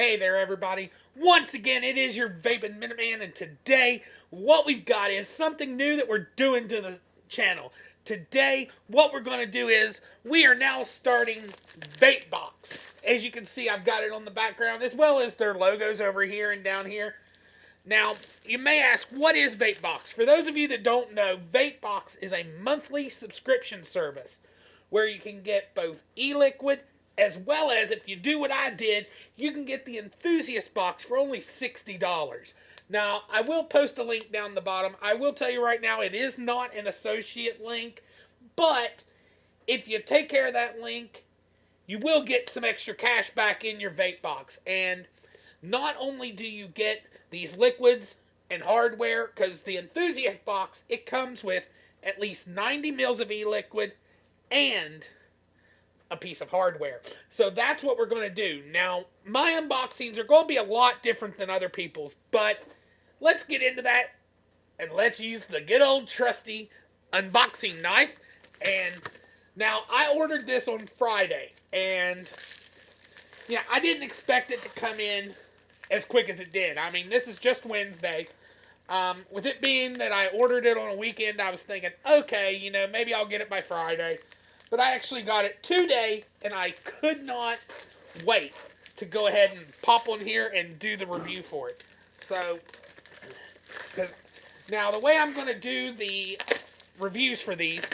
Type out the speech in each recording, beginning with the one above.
Hey there, everybody. Once again, it is your Vapin Minuteman, and today, what we've got is something new that we're doing to the channel. Today, what we're going to do is, we are now starting Vapebox. As you can see, I've got it on the background, as well as their logos over here and down here. Now, you may ask, what is Vapebox? For those of you that don't know, Vapebox is a monthly subscription service where you can get both e-liquid as well as, if you do what I did, you can get the enthusiast box for only $60. Now, I will post a link down the bottom. I will tell you right now, it is not an associate link, but if you take care of that link, you will get some extra cash back in your vape box. And not only do you get these liquids and hardware, because the enthusiast box, it comes with at least 90 mils of e-liquid and a piece of hardware. So that's what we're going to do. Now, my unboxings are going to be a lot different than other people's, but let's get into that and let's use the good old trusty unboxing knife. And now, I ordered this on Friday, and yeah, I didn't expect it to come in as quick as it did. I mean, this is just Wednesday. With it being that I ordered it on a weekend, I was thinking, okay, you know, maybe I'll get it by Friday. But I actually got it today, and I could not wait to go ahead and pop on here and do the review for it. So, now the way I'm going to do the reviews for these,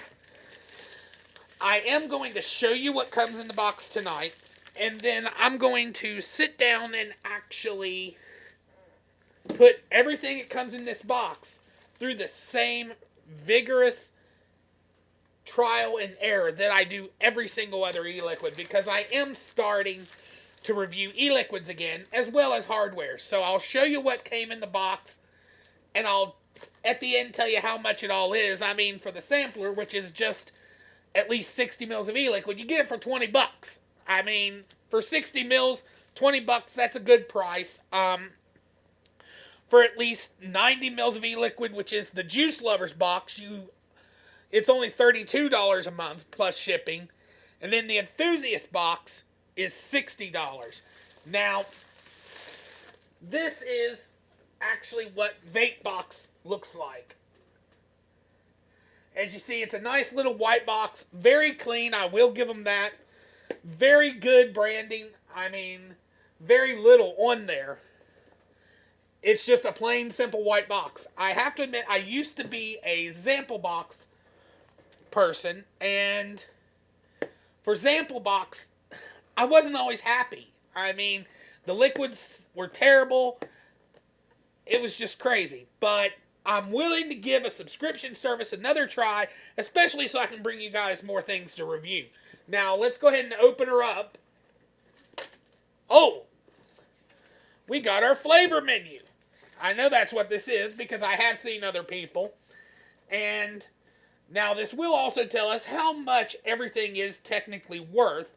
I am going to show you what comes in the box tonight, and then I'm going to sit down and actually put everything that comes in this box through the same vigorous trial and error that I do every single other e-liquid, because I am starting to review e-liquids again as well as hardware. So I'll show you what came in the box, and I'll at the end tell you how much it all is. I mean, for the sampler, which is just at least 60 mils of e-liquid, you get it for 20 bucks. I mean, for 60 mils, 20 bucks, that's a good price. For at least 90 mils of e-liquid, which is the Juice Lovers box, it's only $32 a month plus shipping. And then the Enthusiast box is $60. Now, this is actually what Vapebox looks like. As you see, it's a nice little white box. Very clean, I will give them that. Very good branding. I mean, very little on there. It's just a plain, simple white box. I have to admit, I used to be a sample box person, and for sample box, I wasn't always happy. I mean, the liquids were terrible. It was just crazy. But I'm willing to give a subscription service another try, especially so I can bring you guys more things to review. Now, let's go ahead and open her up. Oh! We got our flavor menu. I know that's what this is because I have seen other people. And now this will also tell us how much everything is technically worth.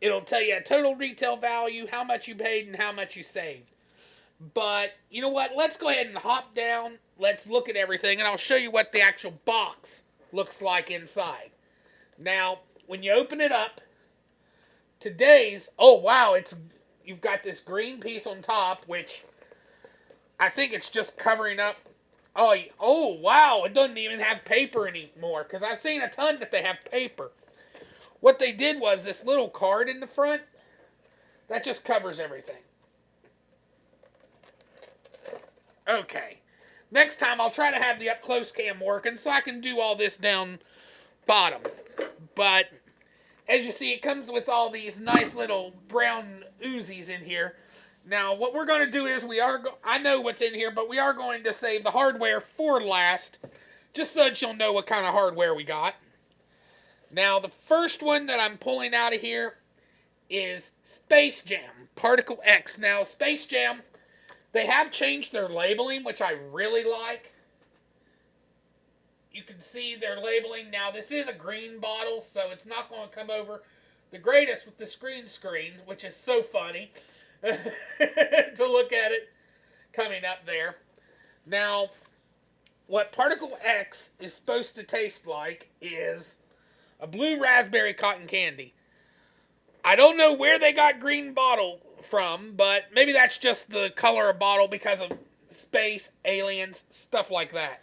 It'll tell you a total retail value, how much you paid, and how much you saved. But, you know what? Let's go ahead and hop down. Let's look at everything, and I'll show you what the actual box looks like inside. Now, when you open it up, oh wow, you've got this green piece on top, which I think it's just covering up. Oh wow, it doesn't even have paper anymore, because I've seen a ton that they have paper. What they did was this little card in the front, that just covers everything. Okay, next time I'll try to have the up-close cam working so I can do all this down bottom. But as you see, it comes with all these nice little brown Uzis in here. Now, what we're going to do is I know what's in here, but we are going to save the hardware for last, just so that you'll know what kind of hardware we got. Now, the first one that I'm pulling out of here is Space Jam Particle X. Now, Space Jam, they have changed their labeling, which I really like. You can see their labeling. Now, this is a green bottle, so it's not going to come over the greatest with the screen, which is so funny to look at it coming up there. Now, what Particle X is supposed to taste like is a blue raspberry cotton candy. I don't know where they got green bottle from, but maybe that's just the color of bottle because of space, aliens, stuff like that.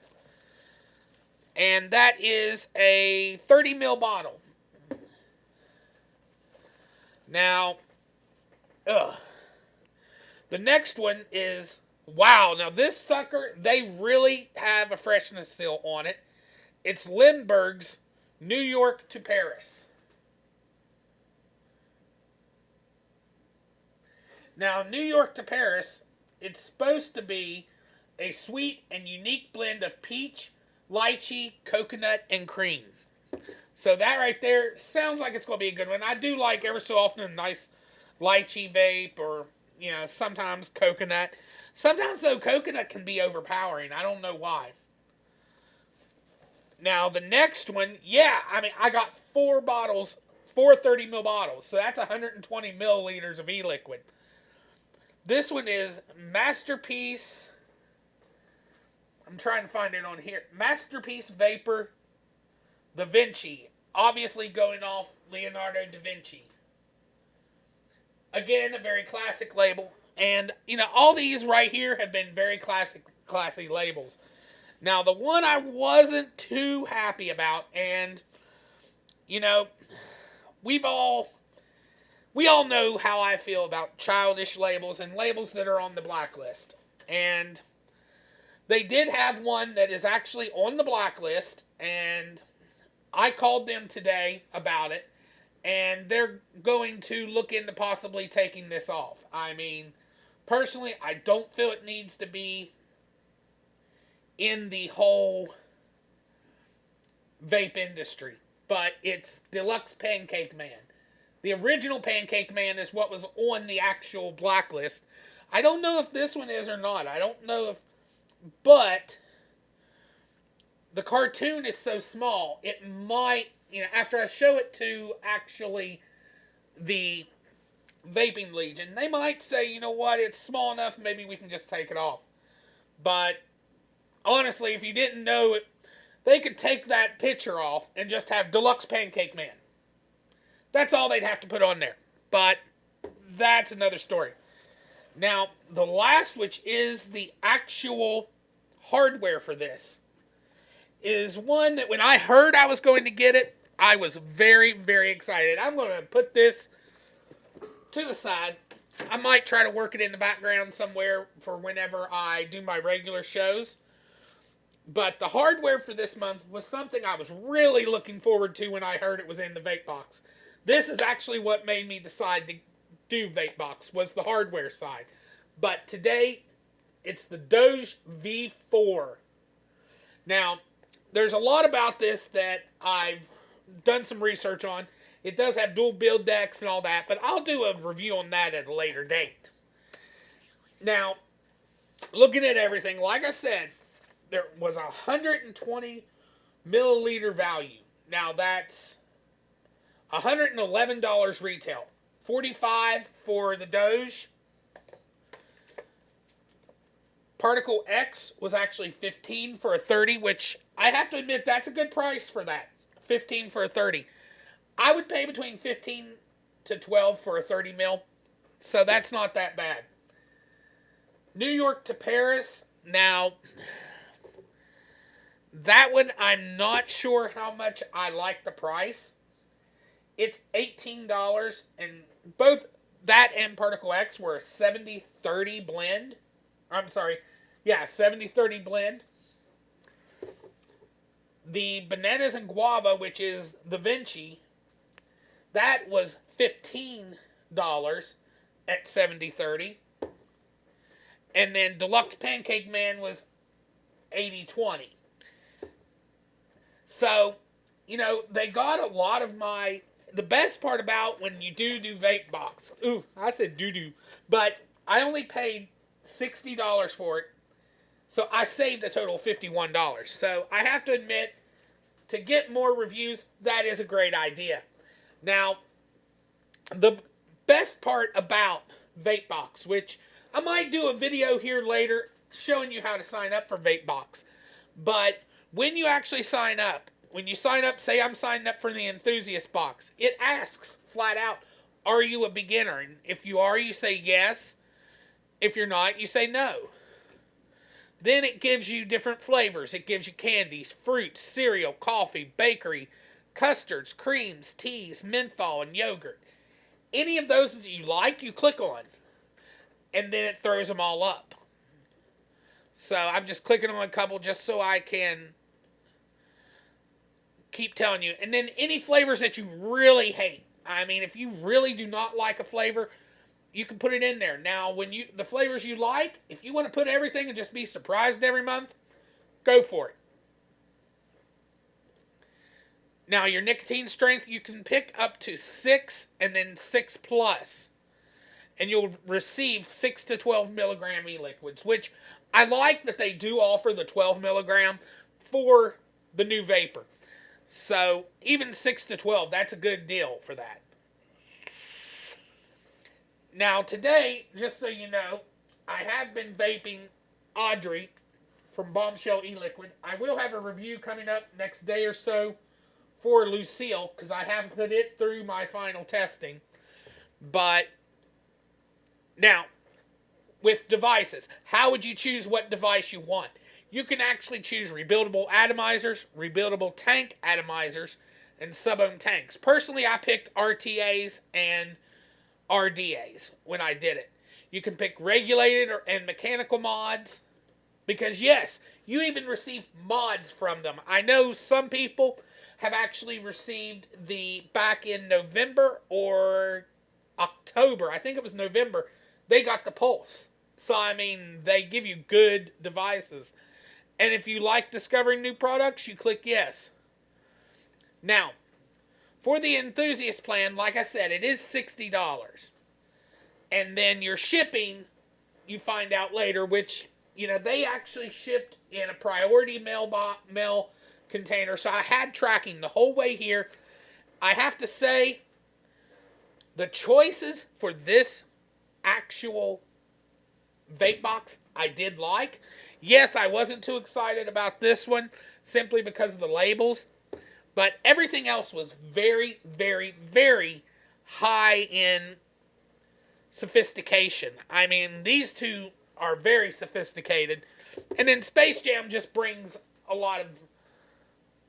And that is a 30 ml bottle. Now, the next one is, wow, now this sucker, they really have a freshness seal on it. It's Lindbergh's New York to Paris. Now, New York to Paris, it's supposed to be a sweet and unique blend of peach, lychee, coconut, and cream. So that right there sounds like it's going to be a good one. I do like ever so often a nice lychee vape, or, you know, sometimes coconut. Sometimes, though, coconut can be overpowering. I don't know why. Now, the next one, yeah, I mean, I got 4 bottles, 4 30 ml bottles. So that's 120 milliliters of e-liquid. This one is Masterpiece. I'm trying to find it on here. Masterpiece Vapor Da Vinci. Obviously going off Leonardo da Vinci. Again, a very classic label. And, you know, all these right here have been very classy labels. Now, the one I wasn't too happy about, and, you know, we all know how I feel about childish labels and labels that are on the blacklist. And they did have one that is actually on the blacklist, and I called them today about it, and they're going to look into possibly taking this off. I mean, personally, I don't feel it needs to be in the whole vape industry, but it's Deluxe Pancake Man. The original Pancake Man is what was on the actual blacklist. I don't know if this one is or not. I don't know if, but the cartoon is so small, it might, you know, after I show it to actually the Vaping Legion, they might say, you know what, it's small enough, maybe we can just take it off. But honestly, if you didn't know it, they could take that picture off and just have Deluxe Pancake Man. That's all they'd have to put on there. But that's another story. Now, the last, which is the actual hardware for this, is one that when I heard I was going to get it, I was very, very excited. I'm going to put this to the side. I might try to work it in the background somewhere for whenever I do my regular shows. But the hardware for this month was something I was really looking forward to when I heard it was in the Vapebox. This is actually what made me decide to do Vapebox, was the hardware side. But today, it's the Doge V4. Now, there's a lot about this that I've done some research on. It does have dual build decks and all that, but I'll do a review on that at a later date. Now, looking at everything, like I said, there was a 120 milliliter value. Now, that's $111 retail. $45 for the Doge. Particle X was actually $15 for a 30, which I have to admit, that's a good price for that. $15 for a 30. I would pay between $15 to $12 for a 30 mil, so that's not that bad. New York to Paris. Now, that one, I'm not sure how much I like the price. It's $18, and both that and Particle X were a 70-30 blend. I'm sorry, yeah, 70-30 blend. The Bananas and Guava, which is the Vinci, that was $15 at 70-30. And then Deluxe Pancake Man was $80-20. So, you know, they got a lot of my... The best part about when you do Vapebox... Ooh, I said doo-doo. But I only paid $60 for it. So I saved a total of $51. So I have to admit, to get more reviews, that is a great idea. Now, the best part about Vapebox, which I might do a video here later showing you how to sign up for Vapebox. But when you actually sign up, when you sign up, say I'm signing up for the Enthusiast box, it asks flat out, Are you a beginner? And if you are, you say yes. If you're not, you say no. Then it gives you different flavors. It gives you candies, fruits, cereal, coffee, bakery, custards, creams, teas, menthol, and yogurt. Any of those that you like, you click on. And then it throws them all up. So I'm just clicking on a couple just so I can keep telling you. And then any flavors that you really hate. I mean, if you really do not like a flavor, you can put it in there. Now, when the flavors you like, if you want to put everything and just be surprised every month, go for it. Now, your nicotine strength, you can pick up to 6 and then 6 plus. And you'll receive 6 to 12 milligram e-liquids, which I like that they do offer the 12 milligram for the new vapor. So, even 6 to 12, that's a good deal for that. Now, today, just so you know, I have been vaping Audrey from Bombshell E-Liquid. I will have a review coming up next day or so for Lucille, because I have put it through my final testing. But, now, with devices, how would you choose what device you want? You can actually choose rebuildable atomizers, rebuildable tank atomizers, and sub-ohm tanks. Personally, I picked RTAs and RDAs when I did it. You can pick regulated and mechanical mods, because yes, you even receive mods from them. I know some people have actually received the back in November or October. I think it was November. They got the Pulse. So, I mean, they give you good devices. And if you like discovering new products, you click yes. Now, for the enthusiast plan, like I said, it is $60. And then your shipping, you find out later, which, you know, they actually shipped in a priority mail container. So I had tracking the whole way here. I have to say, the choices for this actual vape box I did like. Yes, I wasn't too excited about this one simply because of the labels. But everything else was very, very, very high in sophistication. I mean, these two are very sophisticated. And then Space Jam just brings a lot of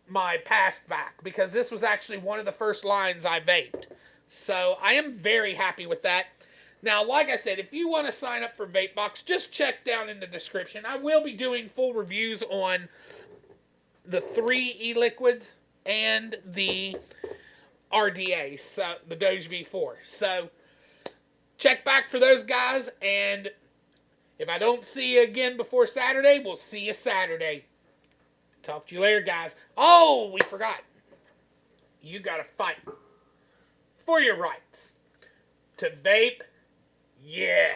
my past back, because this was actually one of the first lines I vaped. So I am very happy with that. Now, like I said, if you want to sign up for Vapebox, just check down in the description. I will be doing full reviews on the 3 e-liquids and the RDA, so the Doge V4. So, check back for those guys, and if I don't see you again before Saturday, we'll see you Saturday. Talk to you later, guys. Oh, we forgot. You gotta fight for your rights to vape. Yeah.